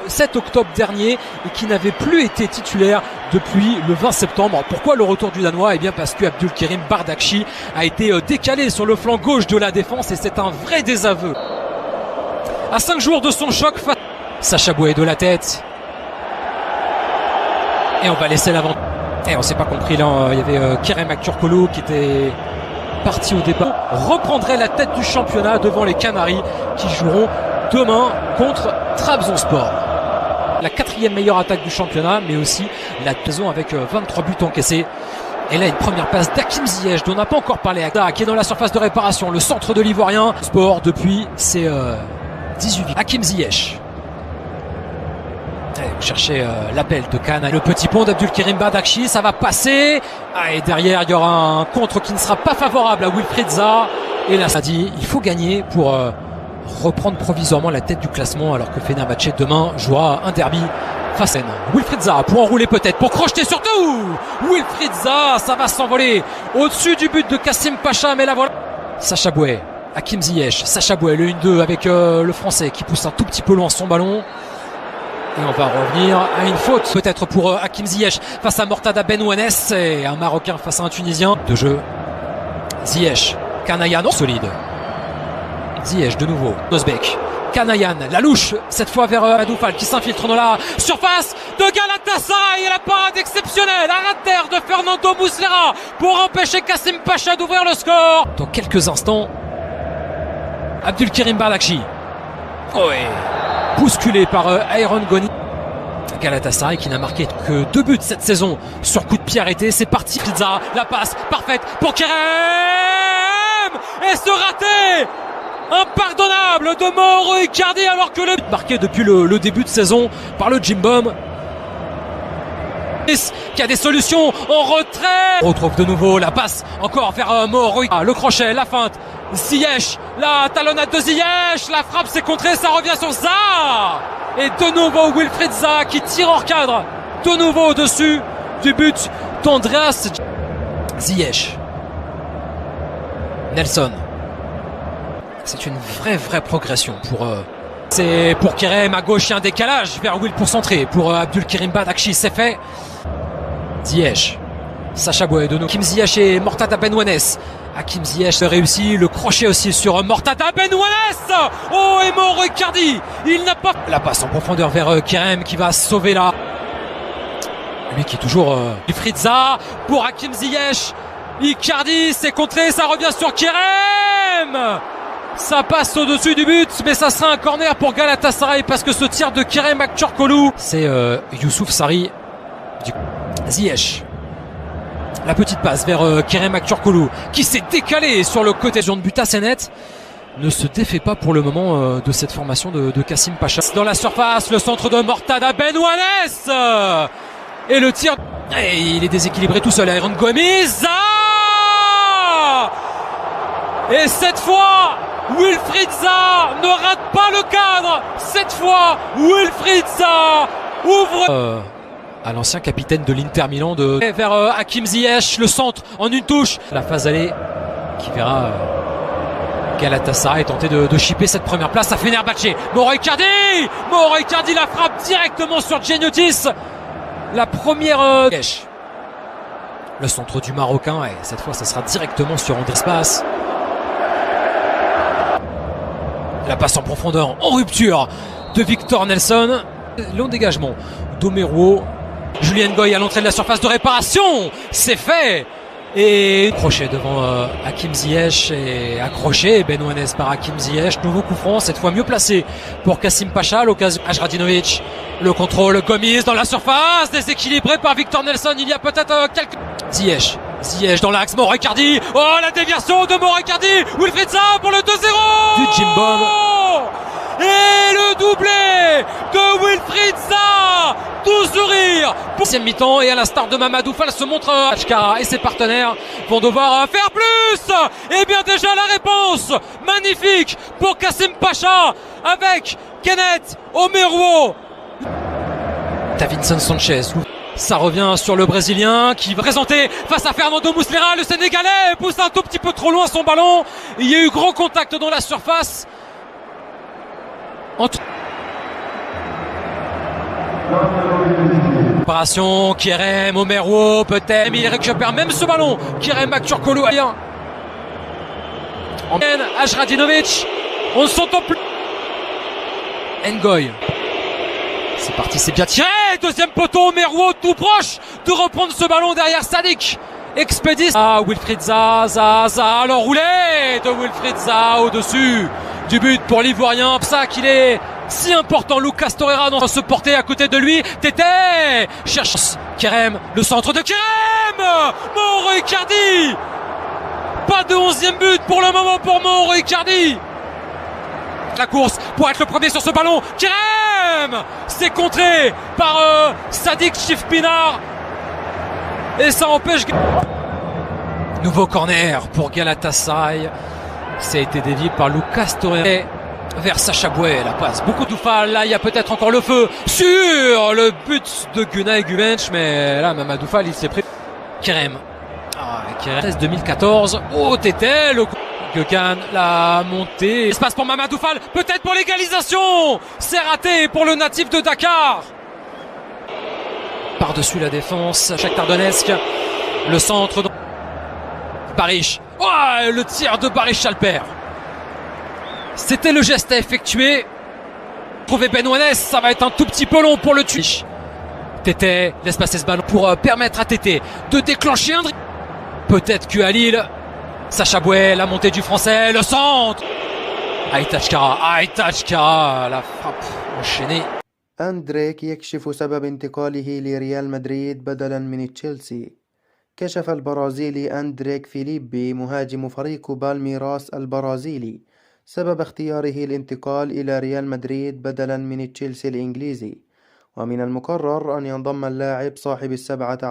7 octobre dernier et qui n'avait plus été titulaire depuis le 20 septembre. Pourquoi le retour du Danois? Eh bien parce que Abdülkerim Bardakçı a été décalé sur le flanc gauche de la défense et c'est un vrai désaveu. À 5 jours de son choc, Sacha Boey de la tête. Et on va laisser l'avant. Et on s'est pas compris là, il y avait Kerem Aktürkoğlu qui était parti au départ. Reprendrait la tête du championnat devant les Canaries qui joueront demain contre Trabzonspor. La 4e meilleure attaque du championnat, mais aussi la saison avec 23 buts encaissés. Et là, une première passe d'Hakim Ziyech dont on n'a pas encore parlé. Qui est dans la surface de réparation, le centre de l'Ivoirien. Sport depuis ses 18 vies. Hakim Ziyech. Vous cherchez l'appel de Kahn. Le petit pont d'Abdülkerim Bardakçı, ça va passer. Et derrière, il y aura un contre qui ne sera pas favorable à Wilfried Zaha. Et là, ça dit, il faut gagner pour reprendre provisoirement la tête du classement alors que Fenerbahçe demain jouera un derby face à Wilfried Zaha pour enrouler peut-être, pour crocheter surtout. Wilfried Zaha, ça va s'envoler au-dessus du but de Kassim Pacha, mais là voilà. Sacha Boey, Hakim Ziyech, Sacha Boey, le 1-2 avec le Français qui pousse un tout petit peu loin son ballon. Et on va revenir à une faute peut-être pour Hakim Ziyech face à Mortada Benouanes et un Marocain face à un Tunisien. De jeu, Ziyech, Kanayan, solide. Ziyech de nouveau, Özbek, Kanayan, la louche, cette fois vers Adoufal qui s'infiltre dans la surface de Galatasaray et la parade exceptionnelle à la terre de Fernando Muslera pour empêcher Kassim Pacha d'ouvrir le score. Dans quelques instants, Abdülkerim Bardakçı. Bousculé par Iron Goni. Galatasaray qui n'a marqué que 2 buts cette saison sur coup de pied arrêté. C'est parti. Pizza, la passe parfaite pour Kerem et ce raté impardonnable de Mauro Icardi alors que le marqué depuis le début de saison par le Jim Bomb qui a des solutions en retrait. On retrouve de nouveau la passe encore vers Mauro Icardi. Le crochet, la feinte. Ziyech, la talonnade de Ziyech, la frappe c'est contré, ça revient sur Zaha. Et de nouveau Wilfried Zaha qui tire hors cadre, de nouveau au-dessus du but d'Andreas Ziyech. Nelson. C'est une vraie progression pour c'est pour Kerem à gauche, il y a un décalage vers Will pour centrer pour Abdülkerim Bardakçı, c'est fait. Ziyech, Sacha Boey de nouveau, Hakim Ziyech et Mortada Benouanes. Hakim Ziyech réussit le crochet aussi sur Mortada Benouanes. Oh, et Mauro Icardi, il n'a pas la passe en profondeur vers Kerem qui va sauver là. Lui qui est toujours Wilfried Zaha pour Hakim Ziyech. Icardi, c'est contré, ça revient sur Kerem. Ça passe au-dessus du but, mais ça sera un corner pour Galatasaray parce que ce tir de Kerem Aktürkoğlu, c'est Youssouf Sarri. Ziyech. La petite passe vers Kerem Aktürkoğlu qui s'est décalé sur le côté de but assez net. Ne se défait pas pour le moment de cette formation de Kassim Pacha. Dans la surface, le centre de Mortada Benouanes. Et le tir. Et il est déséquilibré tout seul. Iron Gomis. Et cette fois, Wilfried Zaha ne rate pas le cadre. Cette fois, Wilfried Zaha ouvre. À l'ancien capitaine de l'Inter Milan vers Hakim Ziyech, le centre en une touche. La phase allée qui verra Galatasaray tenter de chipper cette première place à Fenerbahçe. Mauro Icardi, la frappe directement sur Gianniotis. La première le centre du Marocain et cette fois ça sera directement sur André Spass. La passe en profondeur, en rupture de Victor Nelson. Long dégagement d'Omeruo. Julien Goy à l'entrée de la surface de réparation, c'est fait. Et crochet devant Hakim Ziyech et accroché Benouanes par Hakim Ziyech. Nouveau coup franc, cette fois mieux placé pour Kassim Pacha. L'occasion Ajradinovic, le contrôle, Gomis dans la surface, déséquilibré par Victor Nelson. Il y a peut-être quelques... Ziyech dans l'axe, Mauro Icardi. Oh, la déviation de Mauro Icardi. Wilfried Zaha pour le 2-0 du Jim Bomb. Et le doublé de Wilfried Zaha, tout sourire pour deuxième mi-temps. Et à l'instar de Mamadou Fall se montre Achkara et ses partenaires vont devoir faire plus. Et bien déjà la réponse magnifique pour Kassim Pacha avec Kenneth Omeruo. Davinson Sanchez, ça revient sur le Brésilien qui va présenter face à Fernando Muslera. Le Sénégalais pousse un tout petit peu trop loin son ballon. Il y a eu gros contact dans la surface. Opération Kerem, Omerwo peut-être, mais il récupère même ce ballon. Kerem Aktürkoğlu ailleurs. Ajradinovic, on ne s'entend plus. Ngoy. C'est parti, c'est bien tiré. Deuxième poteau, Omerwo tout proche de reprendre ce ballon derrière Sadik. Expédie. Ah, Wilfried Zaha, l'enroulé de Wilfried Zaha au-dessus du but pour l'Ivoirien. C'est ça qu'il est si important. Lucas Torreira dans se porter à côté de lui. Tété cherche Kerem, le centre de Kerem. Mauro Icardi. Pas de 11e but pour le moment pour Mauro Icardi. La course pour être le premier sur ce ballon. Kerem, c'est contré par Sadik Chifpinar. Et ça empêche. Nouveau corner pour Galatasaray. Ça a été dévié par Lucas Torreira vers Sacha Boué. La passe. Beaucoup de Doufal. Là, il y a peut-être encore le feu sur le but de Günay Güvenç. Mais là, Mamadou Fall, il s'est pris. Kerem. Kerem 2014. Oh, Tété. Le Gökhan, la montée. Espace pour Mamadou Fall. Peut-être pour l'égalisation. C'est raté pour le natif de Dakar. Par-dessus la défense, Shakhtar Donetsk, le centre de Barish. Oh, le tir de Barish Alper. C'était le geste à effectuer. Trouver Benouanes, ça va être un tout petit peu long pour le tuer. Tété laisse passer ce ballon pour permettre à Tété de déclencher un dribble. Peut-être que à Lille, Sacha Boué, la montée du français, le centre. Aytaç Kara, la frappe enchaînée. أندريك يكشف سبب انتقاله لريال مدريد بدلا من تشيلسي. كشف البرازيلي أندريك فيليبي مهاجم فريق بالميراس البرازيلي سبب اختياره الانتقال إلى ريال مدريد بدلا من تشيلسي الإنجليزي، ومن المقرر أن ينضم اللاعب صاحب 17